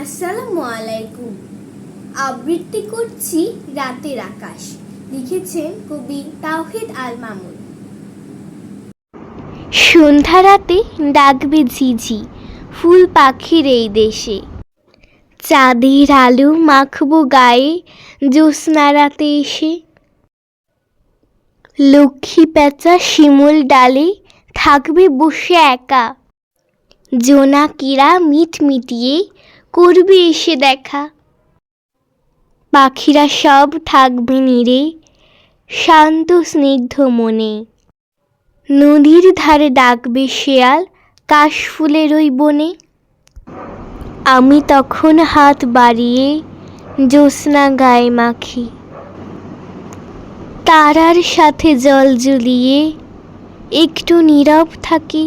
আসসালামু আলাইকুম। আবৃত্তি করছি রাতের আকাশ, লিখেছেন কবি তাওহিদ আল মামুন। সন্ধ্যা রাতে ডাকবে ঝিঝি, ফুল পাখির এই দেশে। চাঁদের আলো মাখবো গায়ে জ্যোৎস্না রাতে এসে। লক্ষ্মী প্যাঁচা শিমুল ডালে থাকবে বসে একা। জোনাকিরা মিটমিটিয়ে করবে এসে দেখা। পাখিরা সব থাকবে নীড়ে শান্ত স্নিগ্ধ মনে। নদীর ধারে ডাকবে শেয়াল কাশফুলের ওই বনে। আমি তখন হাত বাড়িয়ে জ্যোৎস্না গায়ে মাখি। তারার সাথে জল জ্বলিয়ে একটু নীরব থাকি।